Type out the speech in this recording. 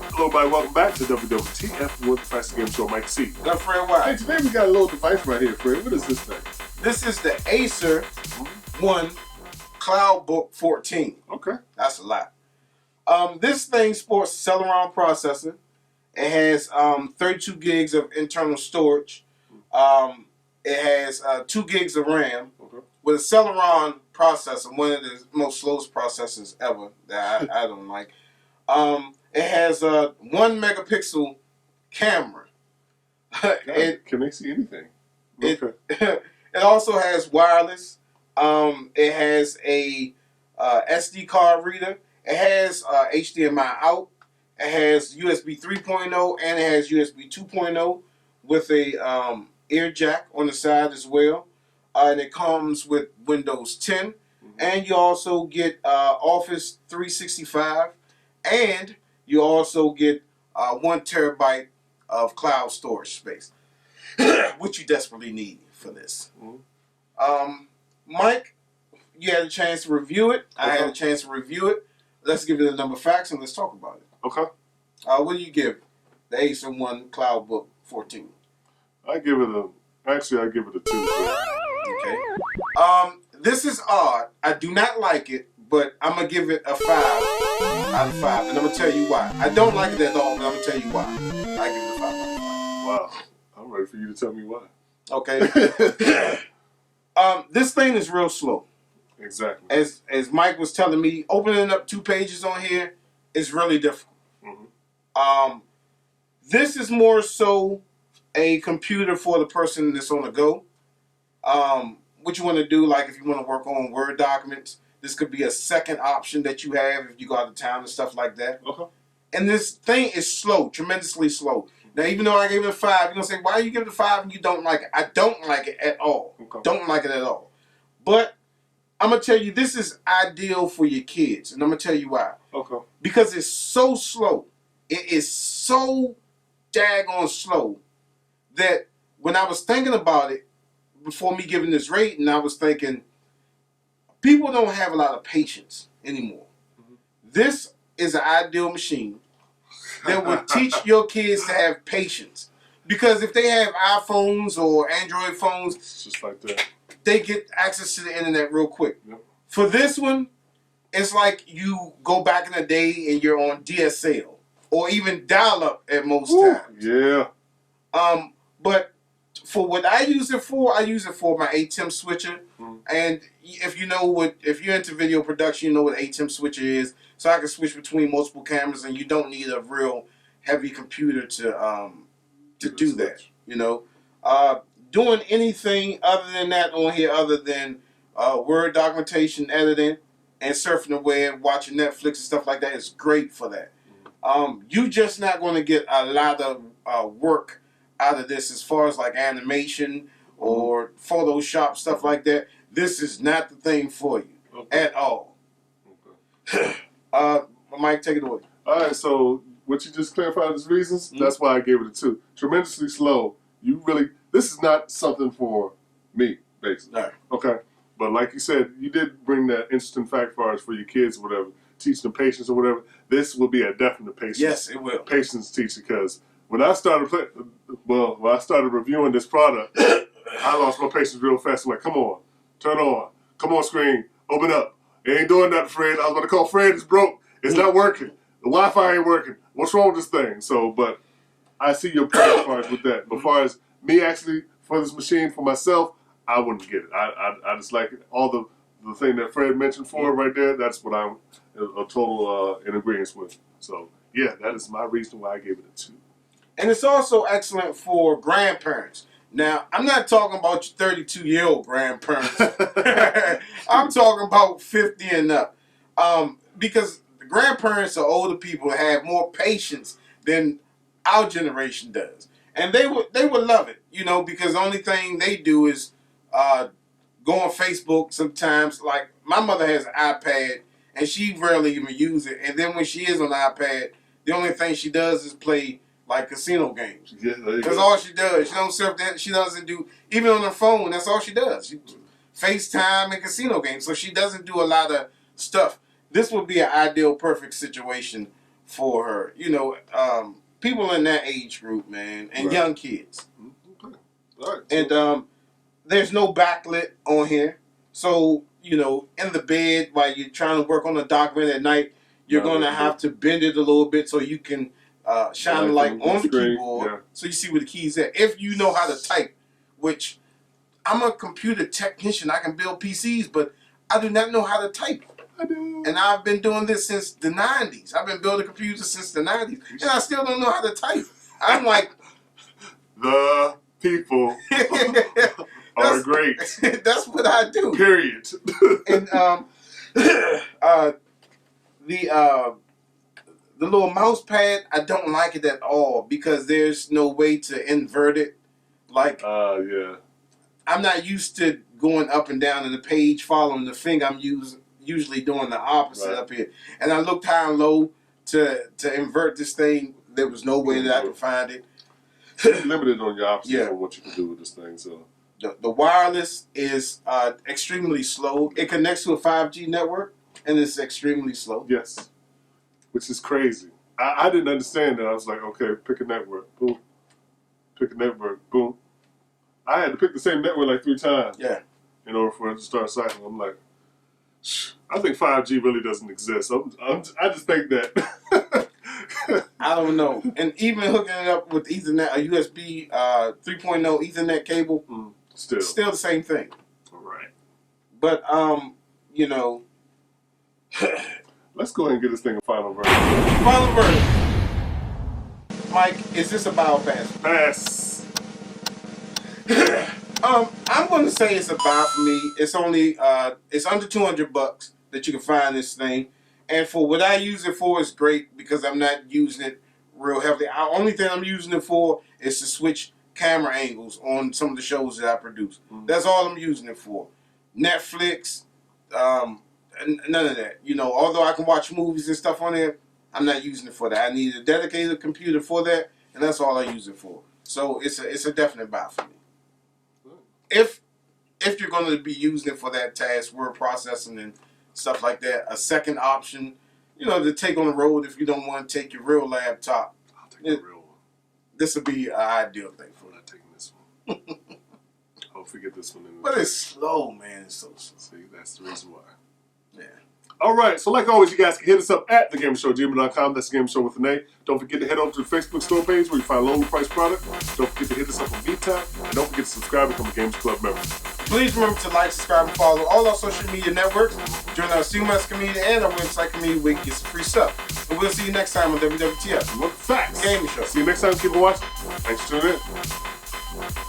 Hello, everybody. Welcome back to WWTF with the Fast Game Show, MikeC. Now, Fred, why? Hey, today we got a little device right here, Fred. What is this thing? This is the Acer one Cloudbook 14. Okay. That's a lot. This thing sports a Celeron processor. It has 32 gigs of internal storage. It has 2 gigs of RAM. Okay. With a Celeron processor, one of the most slowest processors ever that I don't like. It has a 1 megapixel camera. Can they see anything? Okay. It also has wireless. It has a SD card reader. It has HDMI out. It has USB 3.0 and it has USB 2.0 with a ear jack on the side as well. And it comes with Windows 10. And you also get Office 365. And you also get 1 terabyte of cloud storage space, which you desperately need for this. Mike, you had a chance to review it. I had a chance to review it. Let's give you the number of facts and let's talk about it. Okay. What do you give the Acer one Cloudbook 14? I give it a 2. Okay. This is odd. I do not like it, but I'm gonna give it a 5 out of 5, and I'm gonna tell you why. I don't like it at all, but I'm gonna tell you why. I give it a 5 out of 5. Wow. I'm ready for you to tell me why. Okay. This thing is real slow. Exactly. As Mike was telling me, opening up 2 pages on here is really difficult. This is more so a computer for the person that's on the go. What you want to do, like if you want to work on Word documents, this could be a second option that you have if you go out of town and stuff like that. Okay. And this thing is slow, tremendously slow. Now, even though I gave it a 5, you're going to say, why you give it a 5 and you don't like it? I don't like it at all. Okay. Don't like it at all. But I'm going to tell you, this is ideal for your kids. And I'm going to tell you why. Okay. Because it's so slow. It is so daggone slow that when I was thinking about it, before me giving this rating, I was thinking, people don't have a lot of patience anymore. This is an ideal machine that will teach your kids to have patience. Because if they have iPhones or Android phones, It's just like that. they get access to the internet real quick. Yep. For this one, it's like you go back in the day and you're on DSL or even dial-up at most times. Yeah. But for what I use it for my ATEM switcher. And if you're into video production, you know what ATEM switcher is. So I can switch between multiple cameras, and you don't need a real heavy computer to do that. You know, doing anything other than that on here, other than Word documentation, editing, and surfing the web, watching Netflix and stuff like that is great for that. You're just not going to get a lot of work out of this as far as like animation or Photoshop, stuff like that. This is not the thing for you at all. Okay. Mike, take it away. All right, so what you just clarified as reasons, that's why I gave it a 2. Tremendously slow. This is not something for me, basically. All right. Okay. But like you said, you did bring that interesting fact for us, for your kids or whatever, teach them patience or whatever. This will be a definite patience. Yes, it will. Patience teacher, because when I started reviewing this product, I lost my patience real fast. I'm like, come on, turn on, come on screen, open up. It ain't doing nothing, Fred. I was going to call Fred. It's broke. It's not working. The Wi-Fi ain't working. What's wrong with this thing? So, but I see your point as far as with that. But as far as me actually for this machine for myself, I wouldn't get it. I just like it. All the thing that Fred mentioned for it right there. That's what I'm a total in agreement with. So yeah, that is my reason why I gave it a 2. And it's also excellent for grandparents. Now, I'm not talking about your 32-year-old grandparents. I'm talking about 50 and up. Because the grandparents are older people and have more patience than our generation does. And they would love it, you know, because the only thing they do is go on Facebook sometimes. Like, my mother has an iPad, and she rarely even uses it. And then when she is on the iPad, the only thing she does is play like casino games. Yeah, that's all she does. She don't surf that. She doesn't do, even on her phone, that's all she does. FaceTime and casino games. So she doesn't do a lot of stuff. This would be an ideal, perfect situation for her. You know, people in that age group, man, and young kids. Okay. All right. And there's no backlit on here. So, you know, in the bed while you're trying to work on a document at night, you're going to have to bend it a little bit so you can shine the light on the keyboard so you see where the keys at. If you know how to type, which I'm a computer technician, I can build PCs, but I do not know how to type. I do. And I've been doing this since the 90s. I've been building computers since the 90s, and I still don't know how to type. I'm like... The people are great. That's what I do. Period. And the little mouse pad, I don't like it at all because there's no way to invert it. Like, yeah. I'm not used to going up and down in the page, following the finger. I'm usually doing the opposite up here. And I looked high and low to invert this thing. There was no way that I could find it. Limited on your options on what you can do with this thing. So the wireless is extremely slow. It connects to a 5G network, and it's extremely slow. Yes, which is crazy. I didn't understand that. I was like, okay, pick a network. Boom. Pick a network. Boom. I had to pick the same network like 3 times. Yeah. In order for it to start cycling. I'm like, I think 5G really doesn't exist. I just think that. I don't know. And even hooking it up with Ethernet, a USB 3.0 Ethernet cable, still the same thing. All right. But, you know. Let's go ahead and get this thing a final version. Final version. Mike, is this a bio pass? Pass. I'm going to say it's a buy for me. It's only, it's under $200 that you can find this thing. And for what I use it for is great because I'm not using it real heavily. The only thing I'm using it for is to switch camera angles on some of the shows that I produce. That's all I'm using it for. Netflix, none of that. You know, although I can watch movies and stuff on there, I'm not using it for that. I need a dedicated computer for that, and that's all I use it for. So it's a definite buy for me. If you're going to be using it for that task, word processing and stuff like that, a second option, you know, to take on the road if you don't want to take your real laptop. I'll take the real one. This would be an ideal thing for I'm not taking this one. I'll forget this one. But it's slow, man. It's so slow. See, that's the reason why. Yeah. All right, so like always, you guys can hit us up at thagamersshow@gmail.com. That's the Game Show with an A. Don't forget to head over to the Facebook store page where you find lower price product. Don't forget to hit us up on vTime. And don't forget to subscribe and become a Games Club member. Please remember to like, subscribe, and follow all our social media networks. Join our CMS community and our website community where you get some free stuff. And we'll see you next time on WWTF. Look facts. Gaming Show. See you next time. Keep on watching. Thanks for tuning in.